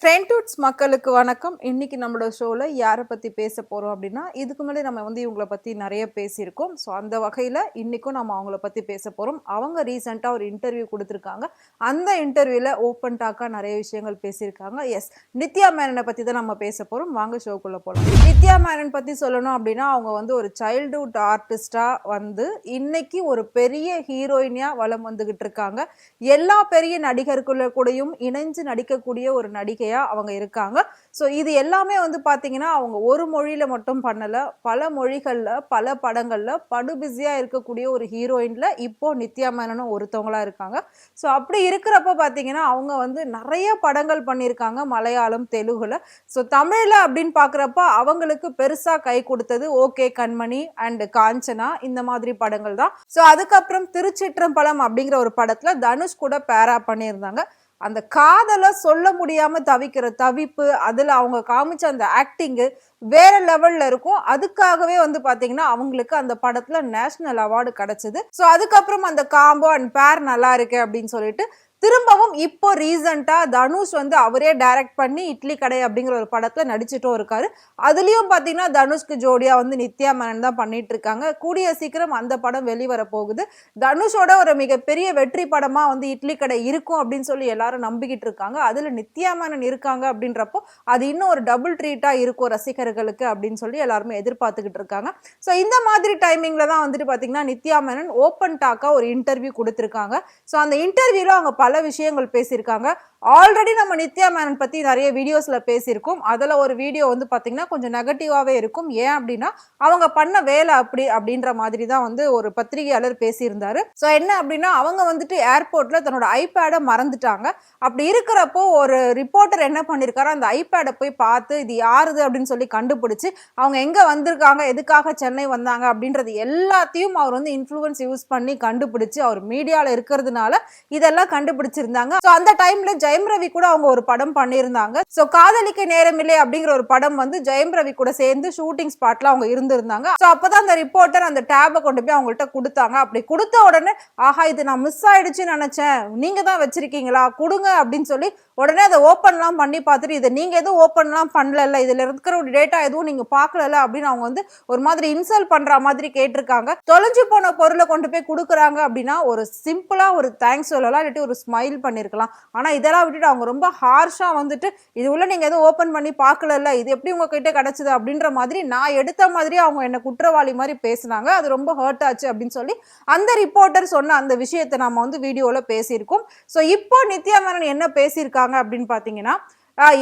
ஃப்ரெண்ட்ஹுட்ஸ் மக்களுக்கு வணக்கம். இன்னைக்கு நம்மளோட ஷோல யாரை பத்தி பேச போறோம் அப்படின்னா, இதுக்கு முன்னாடி நம்ம வந்து இவங்கள பத்தி நெறைய பேசியிருக்கோம். ஸோ அந்த வகையில இன்னைக்கும் நம்ம அவங்கள பத்தி பேச போறோம். அவங்க ரீசென்ட்டா ஒரு இன்டர்வியூ குடுத்துருக்காங்க. அந்த இன்டர்வியூல ஓப்பன் டாக்கா நெறைய விஷயங்கள் பேசியிருக்காங்க. நித்யா மேனன பத்தி தான் நம்ம பேச போறோம். வாங்க ஷோக்குள்ள போலாம். நித்யா மேனன் பத்தி சொல்லணும் அப்படின்னா, அவங்க வந்து ஒரு சைல்ட்ஹுட் ஆர்டிஸ்ட்டா வந்து இன்னைக்கு ஒரு பெரிய ஹீரோயினியா வலம் வந்துகிட்டு இருக்காங்க. எல்லா பெரிய நடிகர்களுக்குள்ள கூடயும் இணைஞ்சு நடிக்கக்கூடிய ஒரு நடிகையா அவங்க இருக்காங்க. ஸோ இது எல்லாமே வந்து பார்த்தீங்கன்னா, அவங்க ஒரு மொழியில மட்டும் பண்ணல. பல மொழிகள்ல, பல படங்கள்ல படு பிஸியா இருக்கக்கூடிய ஒரு ஹீரோயின்ல இப்போ நித்யா மேனனும் ஒருத்தவங்களா இருக்காங்க. ஸோ அப்படி இருக்கிறப்ப பார்த்தீங்கன்னா, அவங்க வந்து நெறைய படங்கள் பண்ணியிருக்காங்க. மலையாளம், தெலுங்குல. ஸோ தமிழ்ல அப்படின்னு பார்க்குறப்ப அவங்களுக்கு பெருசா கை கொடுத்தது ஓகே கண்மணி அண்ட் காஞ்சனா இந்த மாதிரி படங்கள் தான். ஸோ அதுக்கப்புறம் திருச்சிற்றம்பலம் அப்படிங்கிற ஒரு படத்துல தனுஷ் கூட பேரா பண்ணியிருந்தாங்க. அந்த காதல சொல்ல முடியாம தவிக்கிற தவிப்பு, அதுல அவங்க காமிச்ச அந்த ஆக்டிங்கு வேற லெவல்ல இருக்கும். அதுக்காகவே வந்து பாத்தீங்கன்னா, அவங்களுக்கு அந்த படத்துல நேஷனல் அவார்டு கிடைச்சது. ஸோ அதுக்கப்புறம் அந்த காம்போ அண்ட் பேர் நல்லா இருக்கு அப்படின்னு சொல்லிட்டு திரும்பவும் இப்போ ரீசெண்டா தனுஷ் வந்து அவரே டைரக்ட் பண்ணி இட்லி கடை அப்படிங்கிற ஒரு படத்துல நடிச்சிட்டும் இருக்காரு. அதுலயும் பாத்தீங்கன்னா தனுஷ்க்கு ஜோடியா வந்து நித்யா மேனன் தான் பண்ணிட்டு இருக்காங்க. கூடிய சீக்கிரம் அந்த படம் வெளிவர போகுது. தனுஷோட ஒரு மிகப்பெரிய வெற்றி படமா வந்து இட்லி கடை இருக்கும் அப்படின்னு சொல்லி எல்லாரும் நம்பிக்கிட்டு இருக்காங்க. அதுல நித்யா மேனன் இருக்காங்க அப்படின்றப்போ அது இன்னும் ஒரு டபுள் ட்ரீட்டா இருக்கும் ரசிகர்களுக்கு அப்படின்னு சொல்லி எல்லாருமே எதிர்பார்த்துக்கிட்டு இருக்காங்க. ஸோ இந்த மாதிரி டைமிங்ல தான் வந்துட்டு பாத்தீங்கன்னா நித்யா மேனன் ஓப்பன் டாக்கா ஒரு இன்டர்வியூ கொடுத்திருக்காங்க. ஸோ அந்த இன்டர்வியூல அவங்க பல விஷயங்கள் பேசியிருக்காங்க. ஆல்ரெடி நம்ம நித்யா மேனன் பத்தி நிறைய வீடியோஸ்ல பேசியிருக்கோம். அதுல ஒரு வீடியோ வந்து பாத்தீங்கன்னா கொஞ்சம் நெகட்டிவாவே இருக்கும். ஏன் அப்படின்னா அவங்க பண்ண வேலை அப்படின்ற மாதிரி தான் வந்து ஒரு பத்திரிகையாளர் பேசியிருந்தாரு. ஸோ என்ன அப்படின்னா அவங்க வந்துட்டு ஏர்போர்ட்ல தன்னோட ஐபேடை மறந்துட்டாங்க. அப்படி இருக்கிறப்போ ஒரு ரிப்போர்ட்டர் என்ன பண்ணிருக்காரு, அந்த ஐபேடை போய் பார்த்து இது யாருது அப்படின்னு சொல்லி கண்டுபிடிச்சு அவங்க எங்க வந்திருக்காங்க, எதுக்காக சென்னை வந்தாங்க அப்படின்றது எல்லாத்தையும் அவர் வந்து இன்ஃப்ளூயன்ஸ் யூஸ் பண்ணி கண்டுபிடிச்சு அவர் மீடியால இருக்கிறதுனால இதெல்லாம் கண்டுபிடிச்சிருந்தாங்க. ஸோ அந்த டைம்ல ஜெயம் ரவி கூட அவங்க ஒரு படம் பண்ணியிருந்தாங்க. ஸோ காதலிக்க நேரமில்லை அப்படிங்கிற ஒரு படம் வந்து ஜெயம் ரவி கூட சேர்ந்து ஷூட்டிங் ஸ்பாட்ல அவங்க இருந்திருந்தாங்க. ஸோ அப்பதான் அந்த ரிப்போர்ட்டர் அந்த டேபை கொண்டு போய் அவங்கள்ட்ட கொடுத்தாங்க. அப்படி கொடுத்த உடனே ஆஹா இது நான் மிஸ் ஆயிடுச்சுன்னு நினைச்சேன், நீங்க தான் வச்சிருக்கீங்களா கொடுங்க அப்படின்னு சொல்லி உடனே அதை ஓப்பன்லாம் பண்ணி பார்த்துட்டு இதை நீங்க எதுவும் ஓப்பன்லாம் பண்ணல, இதுல இருக்கிற ஒரு டேட்டா எதுவும் நீங்க பார்க்கல அப்படின்னு அவங்க வந்து ஒரு மாதிரி இன்சல்ட் பண்ற மாதிரி கேட்டிருக்காங்க. தொலைஞ்சு போன பொருளை கொண்டு போய் கொடுக்குறாங்க அப்படின்னா ஒரு சிம்பிளா ஒரு தேங்க்ஸ் சொல்லலாம், இல்லாட்டி ஒரு ஸ்மைல் பண்ணிருக்கலாம். ஆனா இதெல்லாம் விட்டுட்டு அவங்க ரொம்ப ஹார்ஷா வந்துட்டு இது உள்ள நீங்க எதுவும் ஓப்பன் பண்ணி பார்க்கல, இது எப்படி உங்ககிட்ட கிடைச்சது அப்படின்ற மாதிரி நான் எடுத்த மாதிரி அவங்க என்ன குற்றவாளி மாதிரி பேசினாங்க. அது ரொம்ப ஹர்ட் ஆச்சு அப்படின்னு சொல்லி அந்த ரிப்போர்ட்டர் சொன்ன அந்த விஷயத்தை நம்ம வந்து வீடியோல பேசியிருக்கோம். ஸோ இப்போ நித்யா மேனன் என்ன பேசியிருக்காங்க அப்படின்னு பாத்தீங்கன்னா,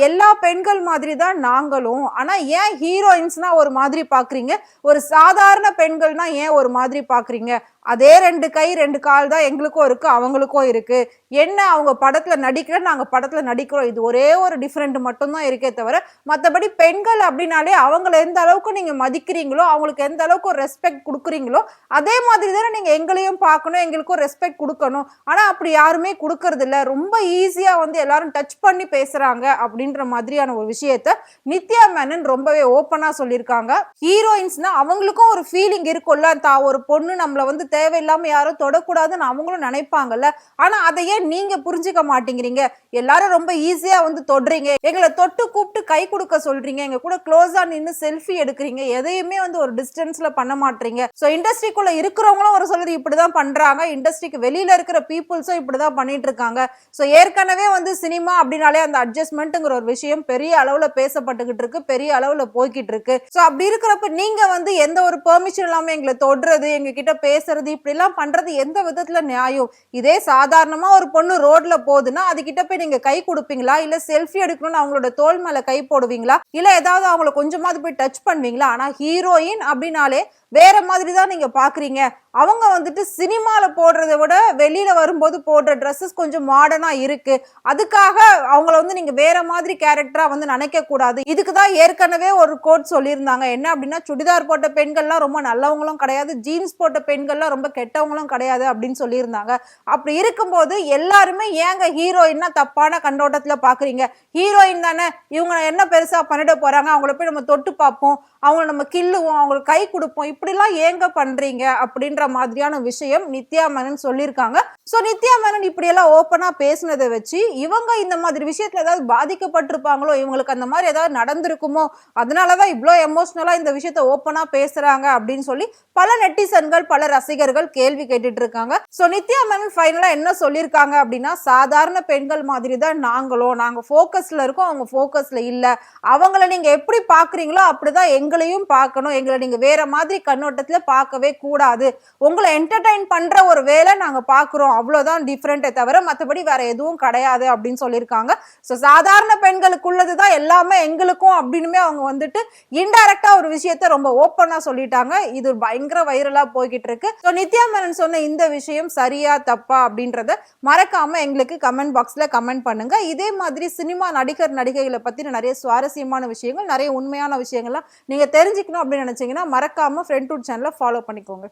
எல்லா பெண்கள் மாதிரி தான் நாங்களும், ஆனா ஏன் ஹீரோயின்ஸ்னா ஒரு மாதிரி பாக்குறீங்க, ஒரு சாதாரண பெண்கள்னா ஏன் ஒரு மாதிரி பாக்குறீங்க, அதே 2 கை 2 கால் தான் எங்களுக்கும் இருக்கு அவங்களுக்கும் இருக்கு, என்ன அவங்க படத்துல நடிக்கிற நாங்க படத்துல நடிக்கிறோம், இது ஒரே ஒரு டிஃபரெண்ட் மட்டும் தான் இருக்கே தவிர மற்றபடி பெண்கள் அப்படின்னாலே அவங்கள எந்த அளவுக்கு நீங்க மதிக்கிறீங்களோ அவங்களுக்கு எந்த அளவுக்கு ஒரு ரெஸ்பெக்ட் கொடுக்குறீங்களோ அதே மாதிரி தானே நீங்க எங்களையும் பார்க்கணும், எங்களுக்கும் ரெஸ்பெக்ட் கொடுக்கணும். ஆனா அப்படி யாருமே கொடுக்கறது இல்ல, ரொம்ப ஈஸியா வந்து எல்லாரும் டச் பண்ணி பேசுறாங்க அப்படின்ற மாதிரியான ஒரு விஷயத்த நித்யா மேனன் ரொம்பவே ஓப்பனா சொல்லியிருக்காங்க. ஹீரோயின்ஸ்னா அவங்களுக்கும் ஒரு ஃபீலிங் இருக்கும்ல, ஒரு பொண்ணு நம்மள வந்து தேவையில்லாம யாரும் தொடக்கூடாதுன்னு அவங்களும் நினைப்பாங்கல்ல. ஆனா அதையே நீங்க புரிஞ்சுக்க மாட்டேங்கிறீங்க, எல்லாரும் ரொம்ப ஈஸியா வந்து தொடுறீங்க, எங்களை தொட்டு கூப்பிட்டு கை கொடுக்க சொல்றீங்க, எங்க கூட க்ளோஸா நின்று செல்ஃபி எடுக்கிறீங்க, எதையுமே வந்து ஒரு டிஸ்டன்ஸ்ல பண்ண மாட்டீங்க. ஸோ இண்டஸ்ட்ரிக்குள்ள இருக்கிறவங்களும் ஒரு சொல்றது இப்படிதான் பண்றாங்க, இண்டஸ்ட்ரிக்கு வெளியில இருக்கிற பீப்புள்ஸும் இப்படிதான் பண்ணிட்டு இருக்காங்க. ஸோ ஏற்கனவே வந்து சினிமா அப்படின்னாலே அந்த அட்ஜஸ்ட்மெண்ட் ஒரு விஷயம் பெரிய அளவுல பேசப்பட்டுகிட்டு இருக்கு, பெரிய அளவுல போய்கிட்டு இருக்கு. சோ அப்படி இருக்கிறப்ப நீங்க வந்து எந்த ஒரு பெர்மிஷன் இல்லாம எங்களை தொடுறது, எங்க கிட்ட பேசுறது, இப்படி எல்லாம் பண்றது எந்த விதத்துல நியாயம்? இதே சாதாரணமா ஒரு பொண்ணு ரோட்ல போகுதுன்னா அது கிட்ட போய் நீங்க கை கொடுப்பீங்களா, இல்ல செல்ஃபி எடுக்கணும்னு அவங்களோட தோள் மேல கை போடுவீங்களா, இல்ல ஏதாவது அவங்கள கொஞ்சமாவது போய் டச் பண்ணுவீங்களா? ஆனா ஹீரோயின் அப்படின்னாலே வேற மாதிரி தான் நீங்க பாக்குறீங்க. அவங்க வந்துட்டு சினிமால போடுறதை விட வெளியில வரும்போது போடுற ட்ரெஸ்ஸஸ் கொஞ்சம் மாடர்னா இருக்கு, அதுக்காக அவங்கள வந்து நீங்க வேற மாதிரி கேரக்டரா வந்து நினைக்க கூடாது. இதுக்குதான் ஏற்கனவே ஒரு கோட் சொல்லியிருந்தாங்க. என்ன அப்படின்னா சுடிதார் போட்ட பெண்கள்லாம் ரொம்ப நல்லவங்களும் கிடையாது, ஜீன்ஸ் போட்ட பெண்கள்லாம் ரொம்ப கெட்டவங்களும் கிடையாது அப்படின்னு சொல்லியிருந்தாங்க. அப்படி இருக்கும்போது எல்லாருமே ஏங்க ஹீரோயின்னா தப்பான கண்ணோட்டத்துல பாக்குறீங்க? ஹீரோயின் தானே, இவங்க என்ன பெருசா பண்ணிட போறாங்க, அவங்கள போய் நம்ம தொட்டு பார்ப்போம், அவங்கள நம்ம கில்லுவோம், அவங்களுக்கு கை கொடுப்போம், இப்படிலாம் ஏங்க பண்றீங்க அப்படின்ற மாதிரியான விஷயம் நித்யா மேனன் சொல்லியிருக்காங்க. சோ நித்யா மேனன் இப்படி எல்லாம் ஓப்பனா பேசினதை வச்சு இவங்க இந்த மாதிரி விஷயத்துல ஏதாவது பாதிக்கப்பட்டிருப்பாங்களோ, இவங்களுக்கு அந்த மாதிரி ஏதாவது நடந்திருக்குமோ, அதனாலதான் இவ்வளோ எமோஷனலா இந்த விஷயத்த ஓப்பனா பேசுறாங்க அப்படின்னு சொல்லி பல நெட்டிசன்கள், பல ரசிகர்கள் கேள்வி கேட்டுட்டு இருக்காங்க. சோ நித்யா மேனன் ஃபைனலா என்ன சொல்லியிருக்காங்க அப்படின்னா, சாதாரண பெண்கள் மாதிரி தான் நாங்க ஃபோக்கஸ்ல இருக்கோம், அவங்க ஃபோக்கஸ்ல இல்ல. அவங்கள நீங்க எப்படி பாக்குறீங்களோ அப்படிதான் எங்களையும் பார்க்கணும். எங்களை நீங்க வேற மாதிரி கண்ணோட்டத்துல பார்க்கவே கூடாது. உங்களை என்டர்டைன் பண்ற ஒரு வேலை நாங்க பாக்குறோம், அவ்வளவுதான் டிஃபரெண்டே தவிர மத்தபடி வேற எதுவும் கிடையாது அப்படின்னு சொல்லியிருக்காங்க. சோ சாதாரண பெண்களுக்குள்ளதுதான் எல்லாமே எங்களுக்கும் அப்படின்னு அவங்க வந்துட்டு இன்டைரக்டா ஒரு விஷயத்த ரொம்ப ஓப்பனா சொல்லிட்டாங்க. இது பயங்கர வைரலா போய்கிட்டு இருக்கு. சோ நித்யா மேனன் சொன்ன இந்த விஷயம் சரியா தப்பா அப்படின்றத மறக்காம எங்களுக்கு கமெண்ட் பாக்ஸ்ல கமெண்ட் பண்ணுங்க. இதே மாதிரி சினிமா நடிகர் நடிகைகளை பத்தி நிறைய சுவாரஸ்யமான விஷயங்கள், நிறைய உண்மையான விஷயங்கள்லாம் நீங்க தெரிஞ்சுக்கணும் அப்படின்னு நினைச்சீங்கன்னா மறக்காம ஃப்ரெண்ட் டூட் சேனலை ஃபாலோ பண்ணிக்கோங்க.